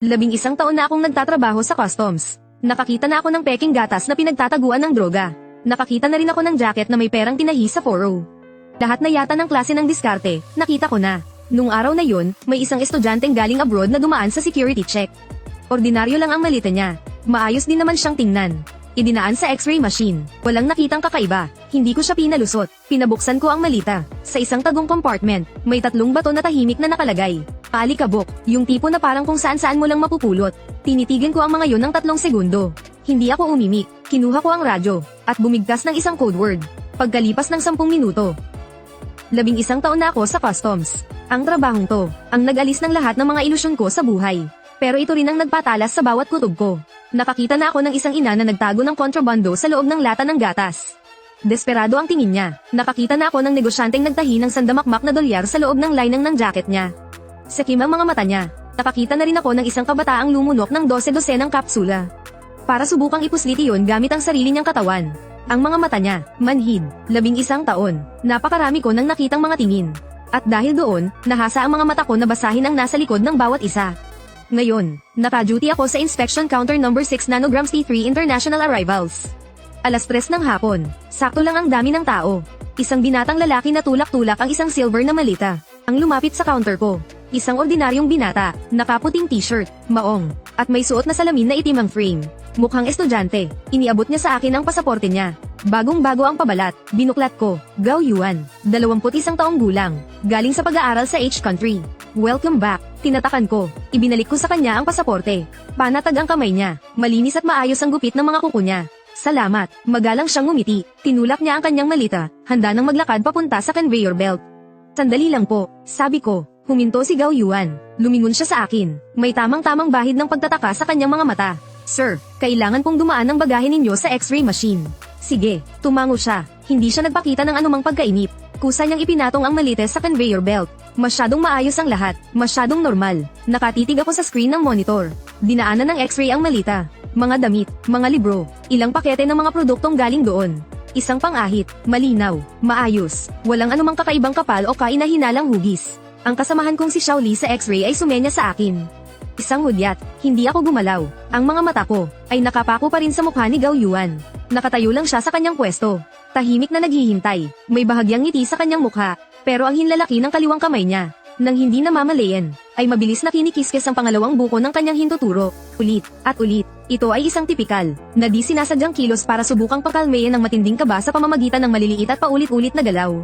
11 taon na akong nagtatrabaho sa customs. Nakakita na ako ng peking gatas na pinagtataguan ng droga. Nakakita na rin ako ng jacket na may perang tinahi sa 4-row. Lahat na yata ng klase ng diskarte, nakita ko na. Nung araw na yun, may isang estudyanteng galing abroad na dumaan sa security check. Ordinaryo lang ang malita niya. Maayos din naman siyang tingnan. Idinaan sa x-ray machine. Walang nakitang kakaiba. Hindi ko siya pinalusot. Pinabuksan ko ang malita. Sa isang tagong compartment, may 3 bato na tahimik na nakalagay. Alikabok, yung tipo na parang kung saan-saan mo lang mapupulot. Tinitigan ko ang mga yon ng 3 segundo. Hindi ako umimik. Kinuha ko ang radyo, at bumigkas ng isang code word. Pagkalipas ng 10 minuto. 11 taon na ako sa customs. Ang trabahong to, ang nag-alis ng lahat ng mga ilusyon ko sa buhay. Pero ito rin ang nagpatalas sa bawat kutob ko. Nakakita na ako ng isang ina na nagtago ng kontrabando sa loob ng lata ng gatas. Desperado ang tingin niya. Nakakita na ako ng negosyanteng nagtahi ng sandamakmak na dolyar sa loob ng lining ng jacket niya. Sakim ang mga mata niya. Nakakita na rin ako ng isang kabataang lumunok ng 12 ng kapsula. Para subukang ipuslit iyon gamit ang sarili niyang katawan. Ang mga mata niya, manhid, 11 taon. Napakarami ko nang nakitang mga tingin. At dahil doon, nahasa ang mga mata ko na basahin ang nasa likod ng bawat isa. Ngayon, naka-duty ako sa inspection counter number 6 nanograms T3 International Arrivals. Alas 3 ng hapon, sakto lang ang dami ng tao. Isang binatang lalaki na tulak-tulak ang isang silver na malita. Ang lumapit sa counter ko, isang ordinaryong binata, nakaputing t-shirt, maong, at may suot na salamin na itim ang frame. Mukhang estudyante, iniabot niya sa akin ang pasaporte niya. Bagong-bago ang pabalat, binuklat ko, Gao Yuan, 21 taong gulang, galing sa pag-aaral sa H country. Welcome back, tinatakan ko, ibinalik ko sa kanya ang pasaporte. Panatag ang kamay niya, malinis at maayos ang gupit ng mga kuko niya. Salamat, magalang siyang ngumiti, tinulak niya ang kanyang malita, handa nang maglakad papunta sa conveyor belt. Sandali lang po, sabi ko, huminto si Gao Yuan, lumingon siya sa akin, may tamang-tamang bahid ng pagtataka sa kanyang mga mata. Sir, kailangan pong dumaan ng bagahe ninyo sa x-ray machine. Sige, tumango siya, hindi siya nagpakita ng anumang pagkainip. Kusa niyang ipinatong ang malite sa conveyor belt. Masyadong maayos ang lahat, masyadong normal. Nakatitig ako sa screen ng monitor. Dinaanan ng x-ray ang malita. Mga damit, mga libro, ilang pakete ng mga produktong galing doon. Isang pangahit, malinaw, maayos, walang anumang kakaibang kapal o kainahinalang hugis. Ang kasamahan kong si Xiaoli sa x-ray ay sumenya sa akin. Isang hudyat, hindi ako gumalaw. Ang mga mata ko ay nakapako pa rin sa mukha ni Gao Yuan. Nakatayo lang siya sa kanyang pwesto. Tahimik na naghihintay. May bahagyang ngiti sa kanyang mukha. Pero ang hinlalaki ng kaliwang kamay niya, nang hindi namamalayan, ay mabilis na kinikiskis ang pangalawang buko ng kanyang hintuturo. Ulit, at ulit. Ito ay isang tipikal, na di sinasadyang kilos para subukang pakalmayan ng matinding kaba sa pamamagitan ng maliliit at paulit-ulit na galaw.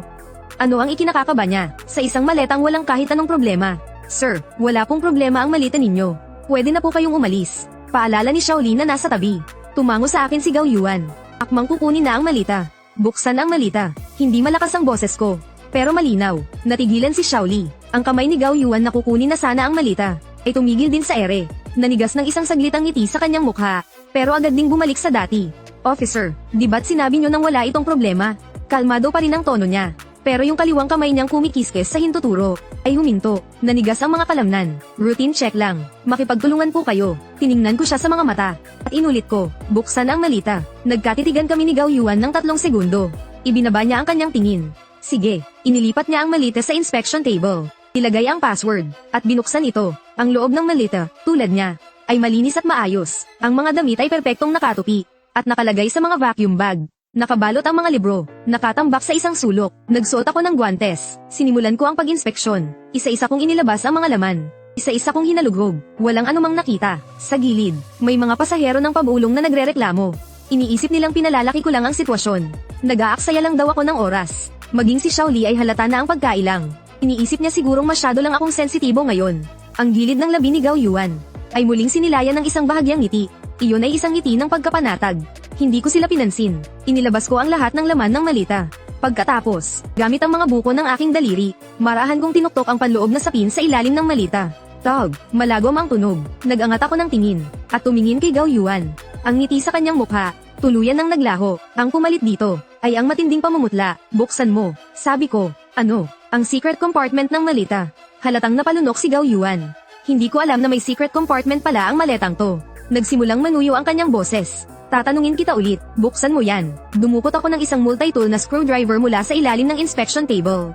Ano ang ikinakakaba niya? Sa isang maletang walang kahit anong problema. Sir, wala pong problema ang malita ninyo. Pwede na po kayong umalis. Paalala ni Xiaoli na nasa tabi. Tumango sa akin si Gao Yuan. Akmang kukunin na ang malita. Buksan ang malita. Hindi malakas ang boses ko. Pero malinaw. Natigilan si Xiaoli. Ang kamay ni Gao Yuan na kukunin na sana ang malita ay tumigil din sa ere. Nanigas ng isang saglitang ngiti sa kanyang mukha. Pero agad ding bumalik sa dati. Officer, di ba't sinabi nyo nang wala itong problema? Kalmado pa rin ang tono niya. Pero yung kaliwang kamay niyang kumikiskes sa hintuturo ay huminto. Nanigas ang mga kalamnan. Routine check lang. Makipagtulungan po kayo. Tiningnan ko siya sa mga mata. At inulit ko, buksan ang malita. Nagkatitigan kami ni Gao Yuan ng 3 segundo. Ibinaba niya ang kanyang tingin. Sige, inilipat niya ang malita sa inspection table. Ilagay ang password, at binuksan ito. Ang loob ng malita, tulad niya, ay malinis at maayos. Ang mga damit ay perpektong nakatupi, at nakalagay sa mga vacuum bag. Nakabalot ang mga libro, nakatambak sa isang sulok. Nagsuot ako ng guwantes. Sinimulan ko ang pag-inspeksyon. Isa-isa kong inilabas ang mga laman. Isa-isa kong hinalugog. Walang anumang nakita. Sa gilid, may mga pasahero ng pabulong na nagrereklamo. Iniisip nilang pinalalaki ko lang ang sitwasyon. Nag-aaksaya lang daw ako ng oras. Maging si Xiaoli ay halata na ang pagkailang. Iniisip niya sigurong masyado lang akong sensitibo ngayon. Ang gilid ng labi ni Gao Yuan ay muling sinilayan ng isang bahagyang ngiti. Iyon ay isang ngiti ng pagkapanatag. Hindi ko sila pinansin. Inilabas ko ang lahat ng laman ng malita. Pagkatapos, gamit ang mga buko ng aking daliri, marahan kong tinuktok ang panloob na sapin sa ilalim ng malita. Tog, malagom ang tunog. Nagangat ako ng tingin, at tumingin kay Gao Yuan. Ang ngiti sa kanyang mukha, tuluyan ng naglaho. Ang pumalit dito, ay ang matinding pamumutla. Buksan mo, sabi ko. Ano? Ang secret compartment ng malita. Halatang napalunok si Gao Yuan. Hindi ko alam na may secret compartment pala ang maletang to. Nagsimulang manuyo ang kanyang boses. Tatanungin kita ulit, buksan mo yan. Dumukot ako ng isang multi-tool na screwdriver mula sa ilalim ng inspection table.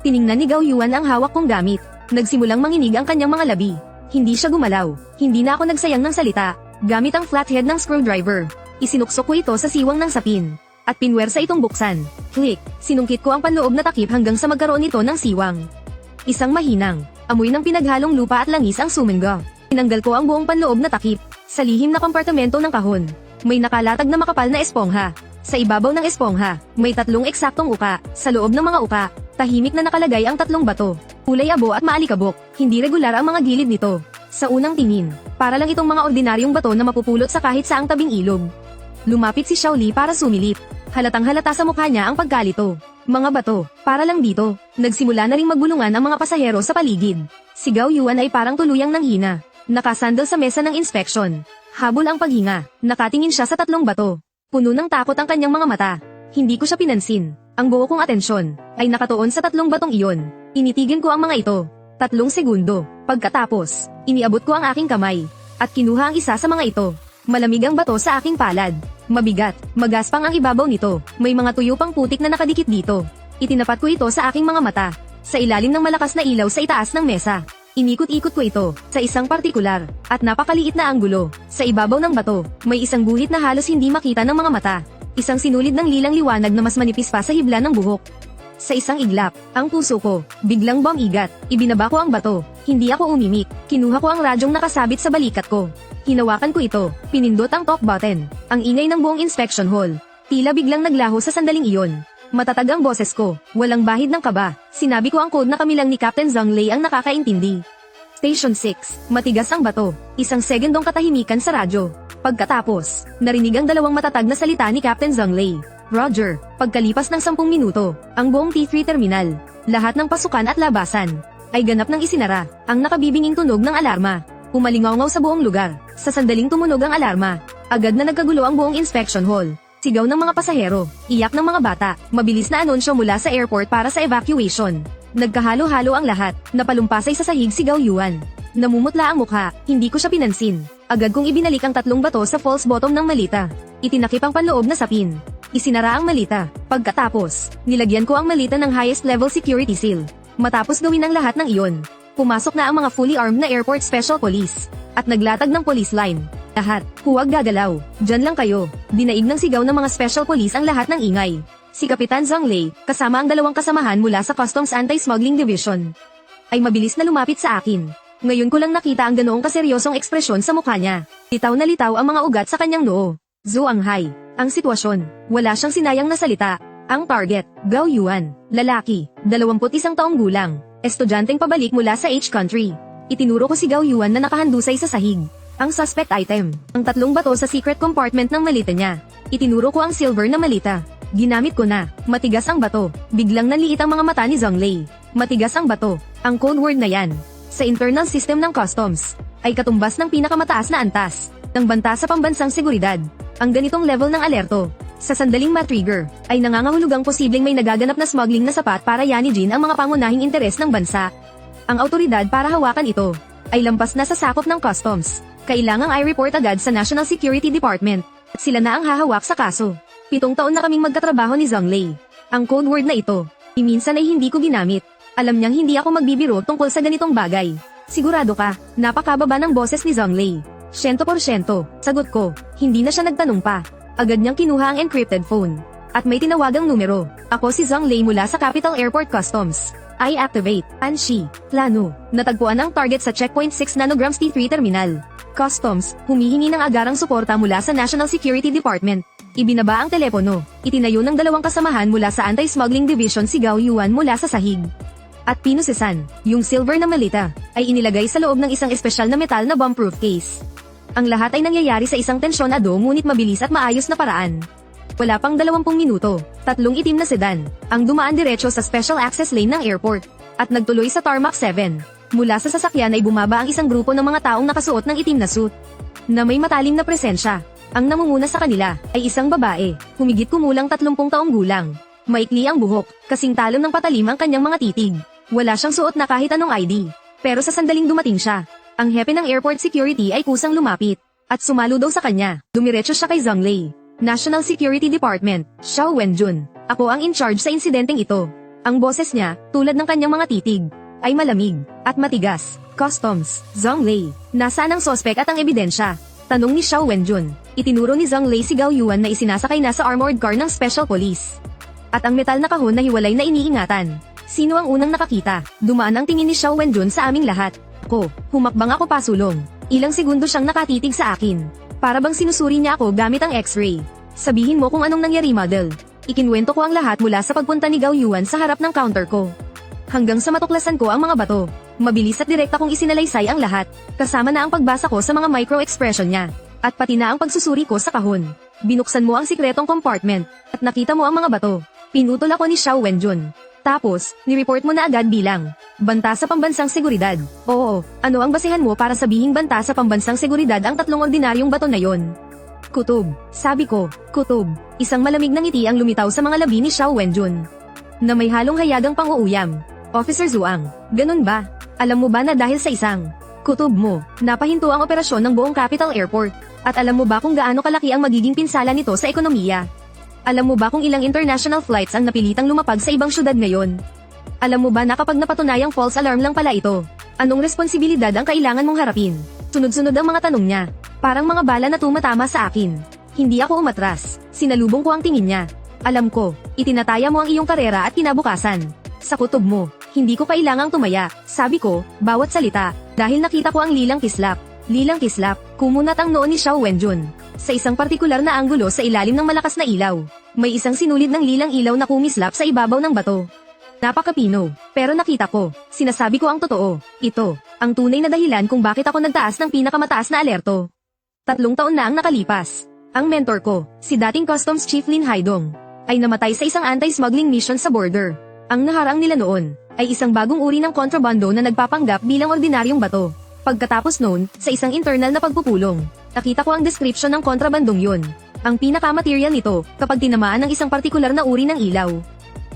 Tiningnan ni Gao Yuan ang hawak kong gamit. Nagsimulang manginig ang kanyang mga labi. Hindi siya gumalaw. Hindi na ako nagsayang ng salita. Gamit ang flathead ng screwdriver, isinuksok ko ito sa siwang ng sapin. At pinwersa itong buksan. Click! Sinungkit ko ang panloob na takip hanggang sa magkaroon ito ng siwang. Isang mahinang, amoy ng pinaghalong lupa at langis ang sumengga. Tinanggal ko ang buong panloob na takip. Sa lihim na kompartamento ng kahon, may nakalatag na makapal na espongha. Sa ibabaw ng espongha, may 3 eksaktong uka. Sa loob ng mga uka, tahimik na nakalagay ang 3 bato. Kulay abo at maalikabok. Hindi regular ang mga gilid nito. Sa unang tingin, para lang itong mga ordinaryong bato na mapupulot sa kahit saang tabing ilog. Lumapit si Xiao Li para sumilip. Halatang halata sa mukha niya ang pagkalito. Mga bato, para lang dito. Nagsimula na ring magbulungan ang mga pasahero sa paligid. Si Gao Yuan ay parang tuluyang nanghina. Nakasandal sa mesa ng inspeksyon. Habol ang paghinga. Nakatingin siya sa 3 bato. Puno ng takot ang kanyang mga mata. Hindi ko siya pinansin. Ang buo kong atensyon ay nakatuon sa 3 batong iyon. Initigin ko ang mga ito. 3 segundo. Pagkatapos, iniabot ko ang aking kamay. At kinuha ang isa sa mga ito. Malamig ang bato sa aking palad. Mabigat, magaspang ang ibabaw nito. May mga tuyo pang putik na nakadikit dito. Itinapat ko ito sa aking mga mata. Sa ilalim ng malakas na ilaw sa itaas ng mesa. Inikot-ikot ko ito sa isang partikular at napakaliit na anggulo. Sa ibabaw ng bato, may isang guhit na halos hindi makita ng mga mata. Isang sinulid ng lilang liwanag na mas manipis pa sa hibla ng buhok. Sa isang iglap, ang puso ko biglang bumigat. Ibinaba ko ang bato. Hindi ako umimik. Kinuha ko ang radyong nakasabit sa balikat ko. Hinawakan ko ito. Pinindot ang talk button. Ang ingay ng buong inspection hall. Tila biglang naglaho sa sandaling iyon. Matatag ang boses ko. Walang bahid ng kaba. Sinabi ko ang code na kami lang ni Captain Zhang Lei ang nakakaintindi. Station 6. Matigas ang bato. Isang segundong katahimikan sa radyo. Pagkatapos, narinig ang 2 matatag na salita ni Captain Zhang Lei. Roger. Pagkalipas ng 10 minuto, ang buong T3 terminal, lahat ng pasukan at labasan, ay ganap ng isinara. Ang nakabibinging tunog ng alarma. Umalingaw-ngaw sa buong lugar. Sa sandaling tumunog ang alarma, agad na nagkagulo ang buong inspection hall. Sigaw ng mga pasahero, iyak ng mga bata, mabilis na anunsyo mula sa airport para sa evacuation. Nagkahalo-halo ang lahat, napalumpasay sa sahig si Gao Yuan. Namumutla ang mukha, hindi ko siya pinansin. Agad kong ibinalik ang 3 bato sa false bottom ng malita. Itinakip ang panloob na sapin. Isinara ang malita. Pagkatapos, nilagyan ko ang malita ng highest level security seal. Matapos gawin ang lahat ng iyon, pumasok na ang mga fully armed na airport special police. At naglatag ng police line. Lahat, huwag gagalaw. Diyan lang kayo. Dinaig ng sigaw ng mga special police ang lahat ng ingay. Si Kapitan Zhang Lei, kasama ang 2 kasamahan mula sa Customs Anti-Smuggling Division, ay mabilis na lumapit sa akin. Ngayon ko lang nakita ang ganoong kaseryosong ekspresyon sa mukha niya. Litaw na litaw ang mga ugat sa kanyang noo. Zhou Anghai. Ang sitwasyon. Wala siyang sinayang na salita. Ang target, Gao Yuan. Lalaki, 21 taong gulang. Estudyanteng pabalik mula sa H country. Itinuro ko si Gao Yuan na nakahandusay sa sahig. Ang suspect item, ang 3 bato sa secret compartment ng malita niya. Itinuro ko ang silver na malita. Ginamit ko na. Matigas ang bato. Biglang nanliit ang mga mata ni Zhang Lei. Matigas ang bato. Ang code word na yan, sa internal system ng customs, ay katumbas ng pinakamataas na antas ng banta sa pambansang seguridad. Ang ganitong level ng alerto, sa sandaling matrigger, ay nangangahulugang posibleng may nagaganap na smuggling na sapat para yanijin ang mga pangunahing interes ng bansa. Ang autoridad para hawakan ito, ay lampas na sa sakop ng customs. Kailangang i-report agad sa National Security Department, at sila na ang hahawak sa kaso. 7 taon na kaming magkatrabaho ni Zhang Lei. Ang code word na ito, minsan ay hindi ko ginamit. Alam niyang hindi ako magbibiro tungkol sa ganitong bagay. Sigurado ka, napakababa ng boses ni Zhang Lei. 100%, sagot ko, hindi na siya nagtanong pa. Agad niyang kinuha ang encrypted phone. At may tinawagang numero. Ako si Zhang Lei mula sa Capital Airport Customs. I activate, Anshi, plano. Natagpuan ang target sa checkpoint 6 nanograms T3 terminal. Customs, humihingi ng agarang suporta mula sa National Security Department. Ibinaba ang telepono. Itinayo ng 2 kasamahan mula sa Anti-Smuggling Division si Gao Yuan mula sa sahig. At pinusesan, yung silver na malita, ay inilagay sa loob ng isang espesyal na metal na bomb-proof case. Ang lahat ay nangyayari sa isang tensyonado ngunit mabilis at maayos na paraan. Wala pang 20 minuto, 3 itim na sedan, ang dumaan diretso sa special access lane ng airport, at nagtuloy sa Tarmac 7. Mula sa sasakyan ay bumaba ang isang grupo ng mga taong nakasuot ng itim na suit, na may matalim na presensya. Ang namumuna sa kanila ay isang babae, humigit kumulang 30 taong gulang. Maikli ang buhok, kasing talon ng patalim ang kanyang mga titig. Wala siyang suot na kahit anong ID. Pero sa sandaling dumating siya, ang hepe ng airport security ay kusang lumapit, at sumalo daw sa kanya. Dumiretso siya kay Zhang Lei. National Security Department, Xiao Wenjun. Ako ang in charge sa insidenteng ito. Ang boses niya, tulad ng kanyang mga titig, ay malamig at matigas. Customs, Zonglei. Nasaan ang sospek at ang ebidensya? Tanong ni Xiao Wenjun. Itinuro ni Zonglei si Gao Yuan na isinasakay na sa armored car ng Special Police. At ang metal na kahon na hiwalay na iniingatan. Sino ang unang nakakita? Dumaan ang tingin ni Xiao Wenjun sa aming lahat. Humakbang ako pasulong. Ilang segundo siyang nakatitig sa akin. Para bang sinusuri niya ako gamit ang x-ray. Sabihin mo kung anong nangyari, model. Ikinwento ko ang lahat mula sa pagpunta ni Gao Yuan sa harap ng counter ko. Hanggang sa matuklasan ko ang mga bato. Mabilis at direkta kong isinalaysay ang lahat. Kasama na ang pagbasa ko sa mga micro-expression niya. At pati na ang pagsusuri ko sa kahon. Binuksan mo ang sikretong compartment. At nakita mo ang mga bato. Pinutol ako ni Xiao Wenjun. Tapos, nireport mo na agad bilang banta sa pambansang seguridad. Oo, ano ang basehan mo para sabihing banta sa pambansang seguridad ang tatlong ordinaryong bato na yon? Kutob, sabi ko, kutob. Isang malamig na ngiti ang lumitaw sa mga labi ni Xiao Wenjun. Na may halong hayagang pang-uuyam. Officer Zuang, ganun ba? Alam mo ba na dahil sa isang kutob mo, napahinto ang operasyon ng buong Capital Airport? At alam mo ba kung gaano kalaki ang magiging pinsala nito sa ekonomiya? Alam mo ba kung ilang international flights ang napilitang lumapag sa ibang syudad ngayon? Alam mo ba na kapag napatunayang false alarm lang pala ito, anong responsibilidad ang kailangan mong harapin? Sunod-sunod ang mga tanong niya. Parang mga bala na tumatama sa akin. Hindi ako umatras. Sinalubong ko ang tingin niya. Alam ko, itinataya mo ang iyong karera at kinabukasan. Sa kutob mo, hindi ko kailangang tumaya. Sabi ko, bawat salita, dahil nakita ko ang lilang kislap. Lilang kislap, kumunat ang noon ni Xiao Wenjun. Sa isang partikular na anggulo sa ilalim ng malakas na ilaw. May isang sinulid ng lilang ilaw na kumislap sa ibabaw ng bato. Napakapino, pero nakita ko, sinasabi ko ang totoo. Ito, ang tunay na dahilan kung bakit ako nagtaas ng pinakamataas na alerto. 3 taon na ang nakalipas. Ang mentor ko, si dating Customs Chief Lin Haidong, ay namatay sa isang anti-smuggling mission sa border. Ang naharang nila noon, ay isang bagong uri ng kontrabando na nagpapanggap bilang ordinaryong bato. Pagkatapos noon, sa isang internal na pagpupulong, nakita ko ang description ng kontrabandong yun. Ang pinaka-material nito, kapag tinamaan ng isang partikular na uri ng ilaw,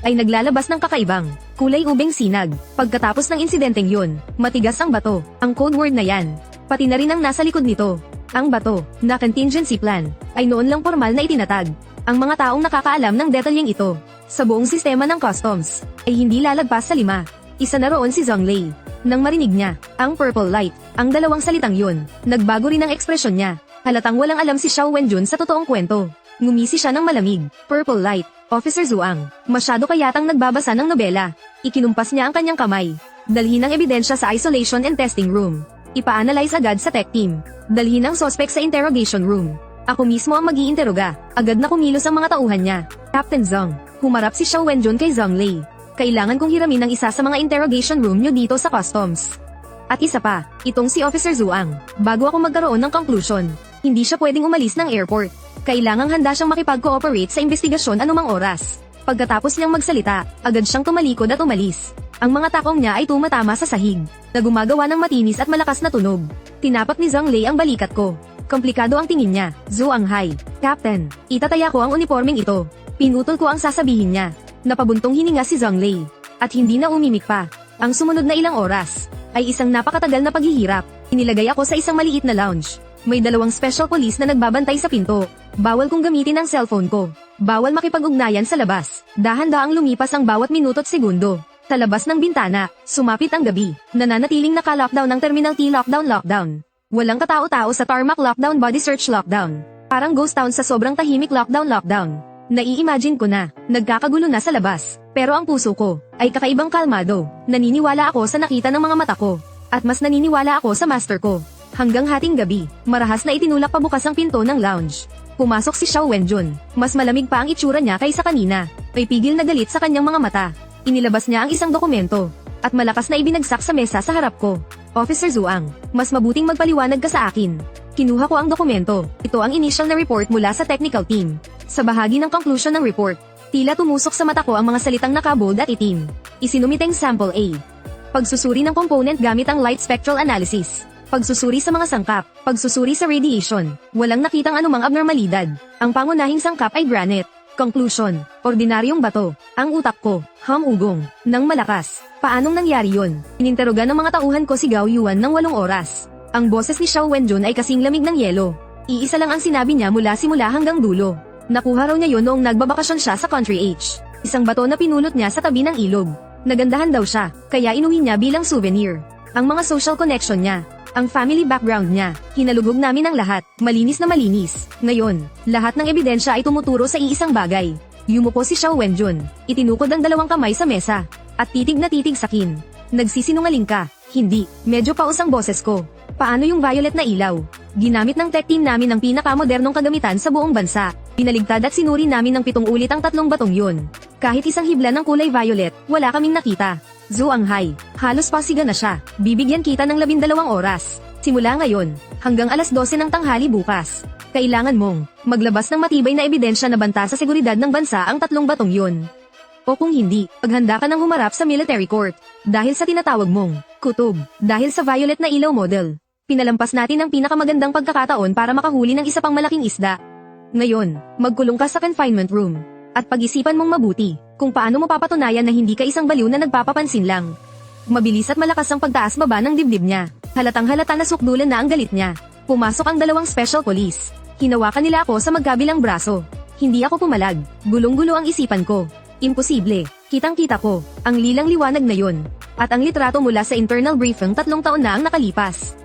ay naglalabas ng kakaibang, kulay ubeng sinag. Pagkatapos ng insidenteng yun, matigas ang bato, ang code word na yan. Pati na rin ang nasa likod nito. Ang bato, na contingency plan, ay noon lang formal na itinatag. Ang mga taong nakakaalam ng detalyeng ito, sa buong sistema ng customs, ay hindi lalagpas sa 5. Isa na roon si Zonglei. Nang marinig niya, ang purple light, ang dalawang salitang yun, nagbago rin ang ekspresyon niya. Halatang walang alam si Xiao Wenjun sa totoong kwento. Ngumisi siya ng malamig. Purple light, Officer Zuang, masyado kayatang nagbabasa ng nobela. Ikinumpas niya ang kanyang kamay. Dalhin ang ebidensya sa isolation and testing room. Ipa-analyze agad sa tech team. Dalhin ang suspect sa interrogation room. Ako mismo ang mag-iinteroga. Agad na kumilos ang mga tauhan niya. Captain Zong, humarap si Xiao Wenjun kay Zonglei. Kailangan kong hiramin ang isa sa mga interrogation room nyo dito sa customs. At isa pa, itong si Officer Zuang. Bago ako magkaroon ng conclusion, hindi siya pwedeng umalis ng airport. Kailangang handa siyang makipag-cooperate sa investigasyon anumang oras. Pagkatapos niyang magsalita, agad siyang tumalikod at umalis. Ang mga takong niya ay tumatama sa sahig, na gumagawa ng matinis at malakas na tunog. Tinapat ni Zonglei ang balikat ko. Komplikado ang tingin niya. Zuang Hai, Captain, itataya ko ang uniformeng ito. Pinutol ko ang sasabihin niya. Napabuntong hininga si Zonglei. At hindi na umimik pa. Ang sumunod na ilang oras, ay isang napakatagal na paghihirap. Inilagay ako sa isang maliit na lounge. May 2 special police na nagbabantay sa pinto. Bawal kong gamitin ang cellphone ko. Bawal makipag-ugnayan sa labas. Dahan-daang lumipas ang bawat minuto at segundo. Sa labas ng bintana, sumapit ang gabi. Nananatiling naka-lockdown ang Terminal T lockdown. Walang katao-tao sa tarmac lockdown, body search lockdown. Parang ghost town sa sobrang tahimik lockdown. Nai-imagine ko na, nagkakagulo na sa labas. Pero ang puso ko, ay kakaibang kalmado. Naniniwala ako sa nakita ng mga mata ko. At mas naniniwala ako sa master ko. Hanggang hating gabi, marahas na itinulak pabukas ang pinto ng lounge. Pumasok si Xiao Wenjun. Mas malamig pa ang itsura niya kaysa kanina. May pigil na galit sa kanyang mga mata. Inilabas niya ang isang dokumento. At malakas na ibinagsak sa mesa sa harap ko. Officer Zuang, mas mabuting magpaliwanag ka sa akin. Kinuha ko ang dokumento. Ito ang initial na report mula sa technical team. Sa bahagi ng conclusion ng report, tila tumusok sa mata ko ang mga salitang nakabold at itim. Isinumiteng Sample A. Pagsusuri ng component gamit ang light spectral analysis. Pagsusuri sa mga sangkap. Pagsusuri sa radiation. Walang nakitang anumang abnormalidad. Ang pangunahing sangkap ay granite. Conclusion. Ordinaryong bato. Ang utak ko, hamugong, nang malakas. Paanong nangyari yun? Ininteroga ng mga tauhan ko si Gao Yuan ng 8 oras. Ang boses ni Xiao Wenjun ay kasing lamig ng yelo. Iisa lang ang sinabi niya mula simula hanggang dulo. Nakuha raw niya yon noong nagbabakasyon siya sa Country H. Isang bato na pinulot niya sa tabi ng ilog. Nagandahan daw siya, kaya inuwi niya bilang souvenir. ang mga social connection niya, ang family background niya. Hinalugog namin ang lahat, malinis na malinis. Ngayon, lahat ng ebidensya ay tumuturo sa iisang bagay. Yumuko si Xiao Wenjun, itinukod ang dalawang kamay sa mesa, at titig na titig sakin. Nagsisinungaling ka. Hindi, medyo paus ang boses ko. Paano yung violet na ilaw? Ginamit ng tech team namin ang pinakamodernong kagamitan sa buong bansa. Pinaligtad at sinuri namin ng 7 ulit ang 3 batong yun. Kahit isang hibla ng kulay violet, wala kaming nakita. Zhu Anghai, halos pasiga na siya. Bibigyan kita ng 12 oras. Simula ngayon, hanggang alas 12 ng tanghali bukas. Kailangan mong maglabas ng matibay na ebidensya na banta sa seguridad ng bansa ang 3 batong yun. O kung hindi, paghanda ka ng humarap sa military court. Dahil sa tinatawag mong kutob, dahil sa violet na ilaw model. Pinalampas natin ang pinakamagandang pagkakataon para makahuli ng isa pang malaking isda. Ngayon, magkulong ka sa confinement room. At pag-isipan mong mabuti kung paano mo papatunayan na hindi ka isang baliw na nagpapapansin lang. Mabilis at malakas ang pagtaas-baba ng dibdib niya. Halatang-halata na sukdulan na ang galit niya. Pumasok ang 2 special police. Hinawakan nila ako sa magkabilang braso. Hindi ako pumalag. Gulong-gulo ang isipan ko. Imposible. Kitang-kita ko ang lilang liwanag na yon. At ang litrato mula sa internal briefing 3 taon na ang nakalipas.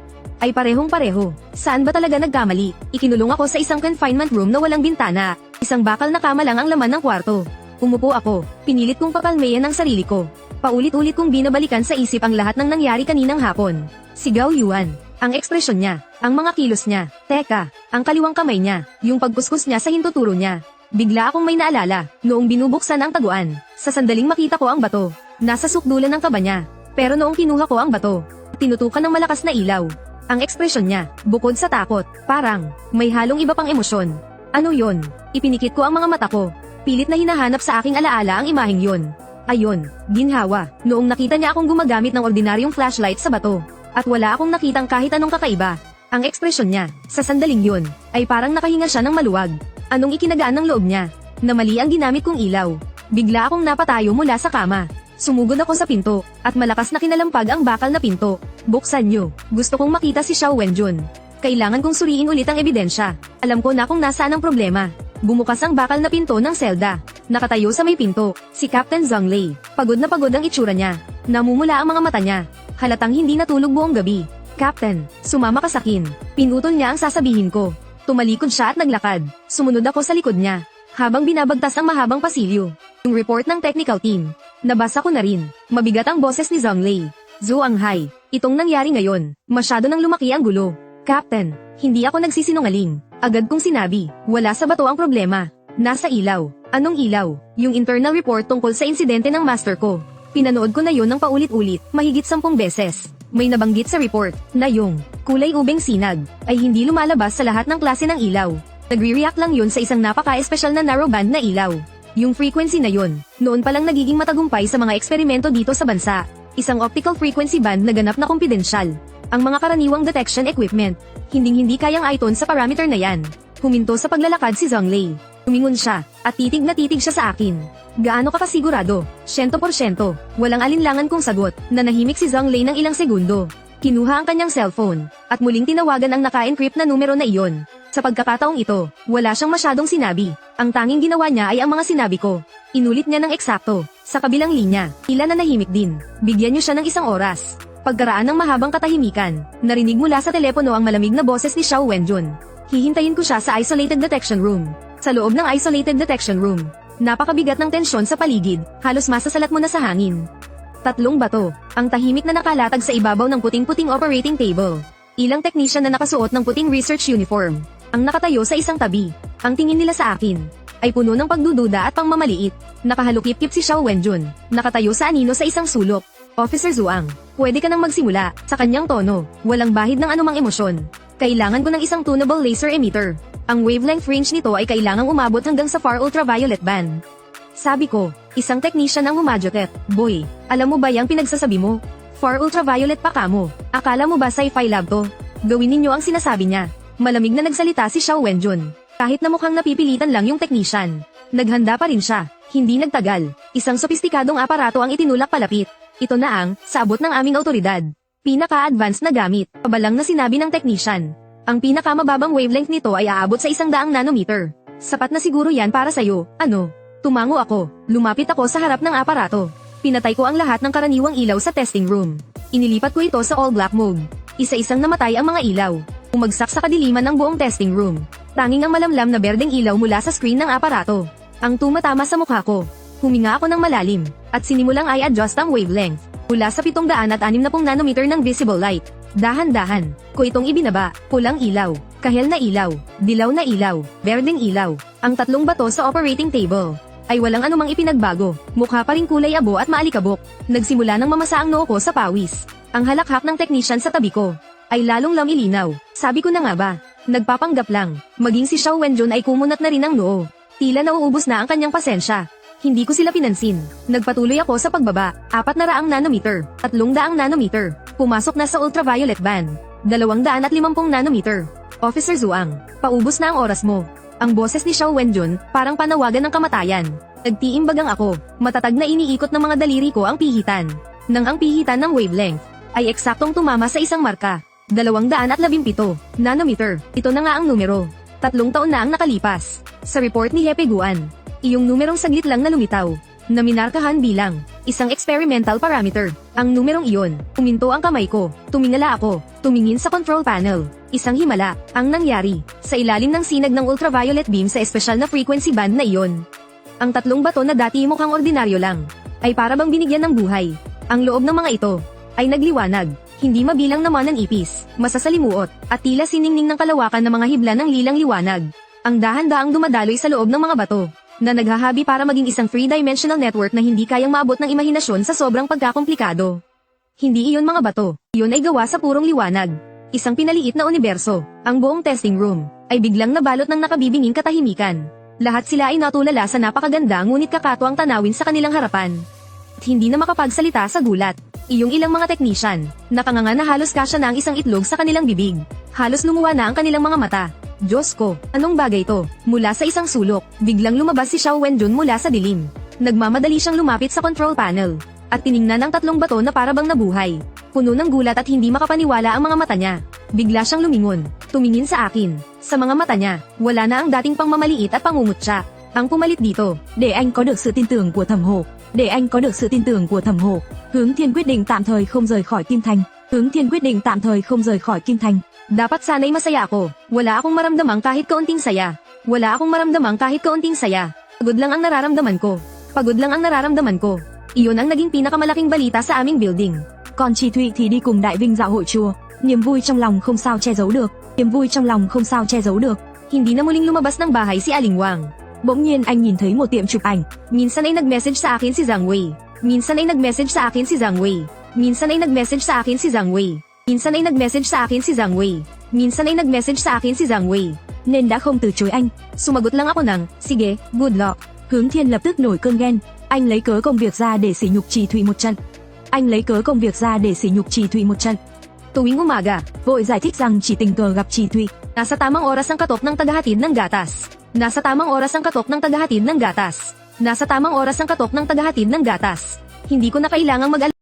Ay parehong-pareho. Saan ba talaga nagkamali? Ikinulong ako sa isang confinement room na walang bintana. Isang bakal na kama lang ang laman ng kwarto. Umupo ako. Pinilit kong papalmayan ang sarili ko. Paulit-ulit kong binabalikan sa isip ang lahat ng nangyari kaninang hapon. Sigaw Yuan. Ang ekspresyon niya. Ang mga kilos niya. Teka. Ang kaliwang kamay niya. Yung pagkuskus niya sa hintuturo niya. Bigla akong may naalala, noong binubuksan ang taguan, sa sandaling makita ko ang bato, nasa sukdulan ng kaba niya. Pero noong kinuha ko ang bato, tinutukan ng malakas na ilaw. Ang ekspresyon niya, bukod sa takot, parang, may halong iba pang emosyon. Ano yon? Ipinikit ko ang mga mata ko. Pilit na hinahanap sa aking alaala ang imaheng yon. Ayon, ginhawa, noong nakita niya akong gumagamit ng ordinaryong flashlight sa bato. At wala akong nakitang kahit anong kakaiba. Ang ekspresyon niya, sa sandaling yon, ay parang nakahinga siya ng maluwag. Anong ikinagaan ng loob niya? Na mali ang ginamit kong ilaw. Bigla akong napatayo mula sa kama. Sumugod ako sa pinto, at malakas na kinalampag ang bakal na pinto. Buksan niyo. Gusto kong makita si Xiao Wenjun. Kailangan kong suriin ulit ang ebidensya. Alam ko na kung nasaan ang problema. Bumukas ang bakal na pinto ng selda. Nakatayo sa may pinto, si Captain Zhang Lei. Pagod na pagod ang itsura niya. Namumula ang mga mata niya. Halatang hindi natulog buong gabi. Captain, sumama ka sa akin. Pinutol niya ang sasabihin ko. Tumalikod siya at naglakad. Sumunod ako sa likod niya. Habang binabagtas ang mahabang pasilyo. Yung report ng technical team. Nabasa ko na rin. Mabigat ang boses ni Zhang Lei. Zhu Anghai, itong nangyari ngayon. Masyado nang lumaki ang gulo. Captain, hindi ako nagsisinungaling. Agad kong sinabi, wala sa bato ang problema. Nasa ilaw. Anong ilaw? Yung internal report tungkol sa insidente ng master ko. Pinanood ko na yon ng paulit-ulit, mahigit 10 beses. May nabanggit sa report na yung kulay ubeng sinag ay hindi lumalabas sa lahat ng klase ng ilaw. Nagre-react lang yun sa isang napaka-espesyal na narrowband na ilaw. Yung frequency na yun, noon palang nagiging matagumpay sa mga eksperimento dito sa bansa. Isang optical frequency band na ganap na kumpidensyal. Ang mga karaniwang detection equipment, hinding-hindi kayang aiton sa parameter na yan. Huminto sa paglalakad si Zhang Lei. Tumingon siya, at titig na titig siya sa akin. Gaano ka kasigurado? 100%. Walang alinlangan kong sagot, na nahimik si Zhang Lei ng ilang segundo. Kinuha ang kanyang cellphone, at muling tinawagan ang naka-encrypt na numero na iyon. Sa pagkakataong ito, wala siyang masyadong sinabi. Ang tanging ginawa niya ay ang mga sinabi ko. Inulit niya ng eksakto. Sa kabilang linya, tila na nahimik din. Bigyan niyo siya ng 1 oras. Pagkaraan ng mahabang katahimikan, narinig mula sa telepono ang malamig na boses ni Xiao Wenjun. Hihintayin ko siya sa isolated detection room. Sa loob ng isolated detection room, napakabigat ng tensyon sa paligid, halos masasalat mo na sa hangin. 3 bato, ang tahimik na nakalatag sa ibabaw ng puting-puting operating table. Ilang technician na nakasuot ng puting research uniform, ang nakatayo sa isang tabi. Ang tingin nila sa akin, ay puno ng pagdududa at pangmamaliit. Nakahalukip-kip si Xiao Wenjun, nakatayo sa anino sa isang sulok. Officer Zhuang, pwede ka nang magsimula. Sa kanyang tono, walang bahid ng anumang emosyon. Kailangan ko ng isang tunable laser emitter. Ang wavelength range nito ay kailangang umabot hanggang sa far ultraviolet band. Sabi ko, isang technician ang humadyotet. Boy, alam mo ba yung pinagsasabi mo? Far ultraviolet pa kamo. Akala mo ba sci-fi lab to? Gawin ninyo ang sinasabi niya. Malamig na nagsalita si Xiao Wenjun. Kahit na mukhang napipilitan lang yung technician. Naghanda pa rin siya. Hindi nagtagal. Isang sopistikadong aparato ang itinulak palapit. Ito na ang, sa abot ng aming autoridad. Pinaka-advanced na gamit. Pabalang na sinabi ng technician. Ang pinakamababang wavelength nito ay aabot sa 100 nanometer. Sapat na siguro yan para sa'yo, ano? Tumango ako. Lumapit ako sa harap ng aparato. Pinatay ko ang lahat ng karaniwang ilaw sa testing room. Inilipat ko ito sa all black mode. Isa-isang namatay ang mga ilaw. Umagsak sa kadiliman ng buong testing room. Tanging ang malamlam na berdeng ilaw mula sa screen ng aparato. Ang tumatama sa mukha ko. Huminga ako ng malalim, at sinimulang i-adjust ang wavelength. Mula sa 760 nanometer ng visible light. Dahan-dahan ko itong ibinaba. Pulang ilaw, kahel na ilaw, dilaw na ilaw, berdeng ilaw. Ang tatlong bato sa operating table ay walang anumang ipinagbago. Mukha pa ring kulay abo at maalikabok. Nagsimula nang mamasa ang noo ko sa pawis. Ang halakhak ng technician sa tabi ko ay lalong lamilinaw. Sabi ko na nga ba, nagpapanggap lang. Maging si Xiao Wenjun ay kumunat na rin ang noo. Tila nauubos na ang kanyang pasensya. Hindi ko sila pinansin. Nagpatuloy ako sa pagbaba. 400 nanometer, 300 nanometer. Pumasok na sa ultraviolet band. 250 nanometer. Officer Zuang, paubos na ang oras mo. Ang boses ni Xiao Wenjun, parang panawagan ng kamatayan. Nagtiimbagang ako. Matatag na iniikot ng mga daliri ko ang pihitan. Nang ang pihitan ng wavelength ay eksaktong tumama sa isang marka. 217 nanometer. Ito na nga ang numero. 3 taon na ang nakalipas. Sa report ni Hepe Guan, iyong numerong saglit lang na lumitaw, na minarkahan bilang isang experimental parameter. Ang numerong iyon, uminto ang kamay ko, tumingala ako, tumingin sa control panel. Isang himala ang nangyari sa ilalim ng sinag ng ultraviolet beam sa espesyal na frequency band na iyon. Ang tatlong bato na dati mukhang ordinaryo lang, ay para bang binigyan ng buhay. Ang loob ng mga ito ay nagliwanag, hindi mabilang naman ng ipis, masasalimuot, at tila siningning ng kalawakan ng mga hibla ng lilang liwanag. Ang dahan-daang dumadaloy sa loob ng mga bato, na naghahabi para maging isang three-dimensional network na hindi kayang maabot ng imahinasyon sa sobrang pagkakomplikado. Hindi iyon mga bato, iyon ay gawa sa purong liwanag. Isang pinaliit na universo. Ang buong testing room ay biglang nabalot ng nakabibinging katahimikan. Lahat sila ay natulala sa napakaganda ngunit kakatwang tanawin sa kanilang harapan. At hindi na makapagsalita sa gulat. Iyong ilang mga technician, nakanganga na halos kasya na ang isang itlog sa kanilang bibig. Halos lumuwa na ang kanilang mga mata. Diyos ko, anong bagay to? Mula sa isang sulok, biglang lumabas si Xiao Wenjun mula sa dilim. Nagmamadali siyang lumapit sa control panel. At tiningnan ang tatlong bato na parabang nabuhay. Puno ng gulat at hindi makapaniwala ang mga mata niya. Bigla siyang lumingon, tumingin sa akin. Sa mga mata niya, wala na ang dating pangmamaliit at pangungutya. Ang pumalit dito, để anh có được sự tin tưởng của Thẩm Hổ, để anh có được sự tin tưởng của Thẩm Hổ. Hướng Thiên quyết định tạm thời không rời khỏi Kim Thành. Hướng Thiên quyết định tạm thời không rời khỏi Kim Thành. dapat sana'y masaya ako. Wala akong maramdamang kahit kaunting saya. Wala akong maramdamang kahit kaunting saya. Pagod lang ang nararamdaman ko. Pagod lang ang nararamdaman ko. Iyon ang naging pinakamalaking balita sa aming building. Còn Trì Thụy thì đi cùng Đại Vinh dạo hội chùa. Niềm vui trong lòng không sao che giấu được. Niềm vui trong lòng không sao che giấu được. Hindi na muling lumabas ng bahay si Aling Wang. Bỗng nhiên anh nhìn thấy một tiệm chụp ảnh. Minsan ay nag-message sa akin si Zhang Wei. Minsan ay nag-message sa akin si Zhang Wei. Minsan ay nag-message sa akin si Zhang Wei. Minsan ay nag-message sa akin si Zhang Wei. Minsan ay nag-message sa akin si Zhang Wei. Nên đã không từ chối anh. Sumagot lang ako ng, sige, good luck. Hướng Thiên lập tức nổi cơn ghen. Anh lấy cớ công việc ra để sỉ nhục Trì Thụy một trận. Anh lấy cớ công việc ra để sỉ nhục Trì Thụy một trận. Tuwing umaga, Vội giải thích rằng chỉ tình cờ gặp Trì Thụy. nasa tamang oras ang katok ng tagahatid ng gatas. Nasa tamang oras ang katok ng tagahatid ng gatas. Nasa tamang oras ang katok ng tagahatid ng gatas. Hindi ko na kailangang mag